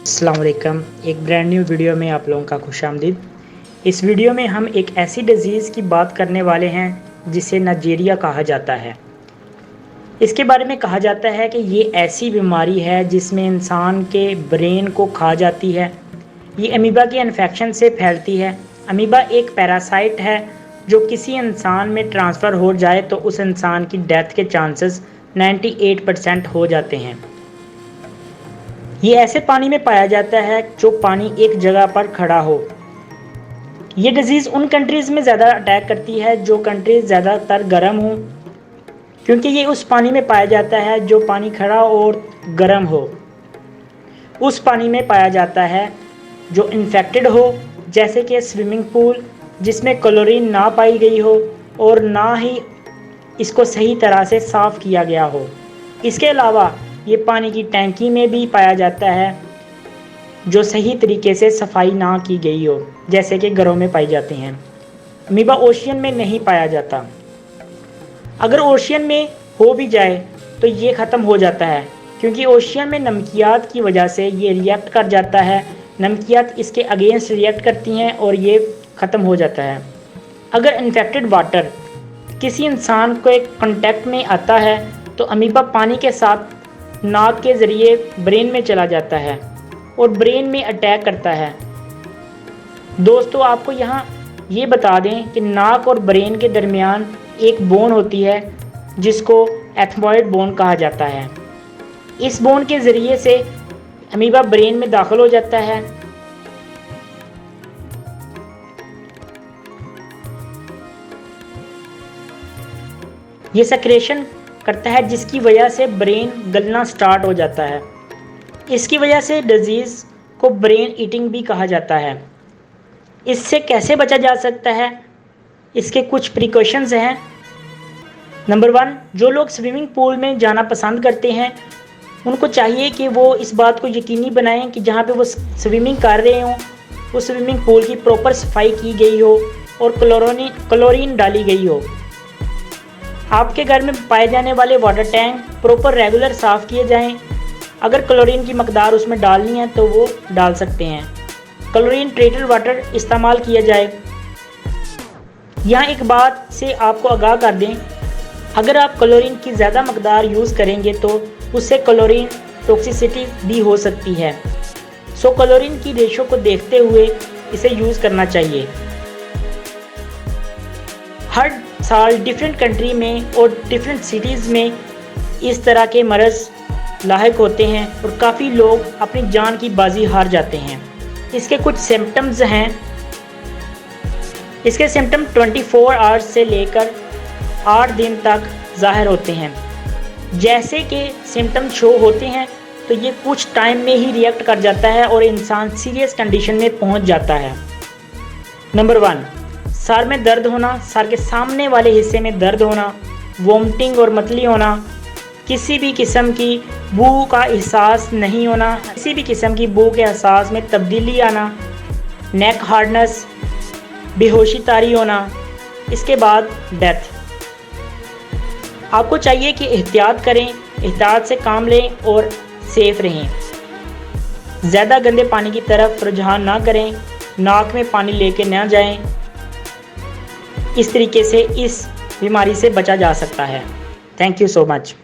अस्सलाम वालेकुम। एक ब्रांड न्यू वीडियो में आप लोगों का खुशामदीद। इस वीडियो में हम एक ऐसी डिज़ीज़ की बात करने वाले हैं जिसे नाइजीरिया कहा जाता है। इसके बारे में कहा जाता है कि ये ऐसी बीमारी है जिसमें इंसान के ब्रेन को खा जाती है। ये अमीबा के इन्फेक्शन से फैलती है। अमीबा एक पैरासाइट है जो किसी इंसान में ट्रांसफ़र हो जाए तो उस इंसान की डेथ के चांसेस 98% हो जाते हैं। ये ऐसे पानी में पाया जाता है जो पानी एक जगह पर खड़ा हो। ये डिज़ीज़ उन कंट्रीज़ में ज़्यादा अटैक करती है जो कंट्रीज़ ज़्यादातर गर्म हों, क्योंकि ये उस पानी में पाया जाता है जो पानी खड़ा और गर्म हो। उस पानी में पाया जाता है जो इन्फेक्टेड हो, जैसे कि स्विमिंग पूल जिसमें क्लोरीन ना पाई गई हो और ना ही इसको सही तरह से साफ़ किया गया हो। इसके अलावा ये पानी की टैंकी में भी पाया जाता है जो सही तरीके से सफाई ना की गई हो, जैसे कि घरों में पाई जाती हैं। अमीबा ओशियन में नहीं पाया जाता। अगर ओशियन में हो भी जाए तो ये ख़त्म हो जाता है, क्योंकि ओशियन में नमकियात की वजह से ये रिएक्ट कर जाता है। नमकियात इसके अगेंस्ट रिएक्ट करती हैं और ये ख़त्म हो जाता है। अगर इन्फेक्टेड वाटर किसी इंसान के कांटेक्ट में आता है तो अमीबा पानी के साथ नाक के ज़रिए ब्रेन में चला जाता है और ब्रेन में अटैक करता है। दोस्तों, आपको यहाँ ये बता दें कि नाक और ब्रेन के दरमियान एक बोन होती है जिसको एथमॉइड बोन कहा जाता है। इस बोन के ज़रिए से अमीबा ब्रेन में दाखिल हो जाता है। ये सेक्रेशन करता है जिसकी वजह से ब्रेन गलना स्टार्ट हो जाता है। इसकी वजह से डिज़ीज़ को ब्रेन ईटिंग भी कहा जाता है। इससे कैसे बचा जा सकता है, इसके कुछ प्रिकॉशंस हैं। नंबर 1, जो लोग स्विमिंग पूल में जाना पसंद करते हैं उनको चाहिए कि वो इस बात को यकीनी बनाएं कि जहाँ पे वो स्विमिंग कर रहे हों वो स्विमिंग पूल की प्रॉपर सफाई की गई हो और क्लोरीन डाली गई हो। आपके घर में पाए जाने वाले वाटर टैंक प्रॉपर रेगुलर साफ़ किए जाएं। अगर क्लोरीन की मकदार उसमें डालनी है तो वो डाल सकते हैं। क्लोरीन ट्रीटेड वाटर इस्तेमाल किया जाए। यहाँ एक बात से आपको आगाह कर दें, अगर आप क्लोरीन की ज़्यादा मकदार यूज़ करेंगे तो उससे क्लोरीन टॉक्सिसिटी भी हो सकती है। सो क्लोरीन की रेशो को देखते हुए इसे यूज़ करना चाहिए। हर साल डिफरेंट कंट्री में और डिफरेंट सिटीज़ में इस तरह के मर्ज़ लाहिक होते हैं और काफ़ी लोग अपनी जान की बाजी हार जाते हैं। इसके कुछ सिम्टम्स हैं। इसके सिम्टम 24 आवर्स से लेकर 8 दिन तक ज़ाहिर होते हैं। जैसे कि सिम्टम शो होते हैं तो ये कुछ टाइम में ही रिएक्ट कर जाता है और इंसान सीरियस कंडीशन में पहुंच जाता है। नंबर 1, सर में दर्द होना, सर के सामने वाले हिस्से में दर्द होना, वोमिटिंग और मतली होना, किसी भी किस्म की बू का एहसास नहीं होना, किसी भी किस्म की बू के एहसास में तब्दीली आना, नेक हार्डनेस, बेहोशी तारी होना, इसके बाद डेथ। आपको चाहिए कि एहतियात करें, एहतियात से काम लें और सेफ रहें। ज़्यादा गंदे पानी की तरफ रुझान ना करें, नाक में पानी लेके ना जाएं। इस तरीके से इस बीमारी से बचा जा सकता है। Thank you so much.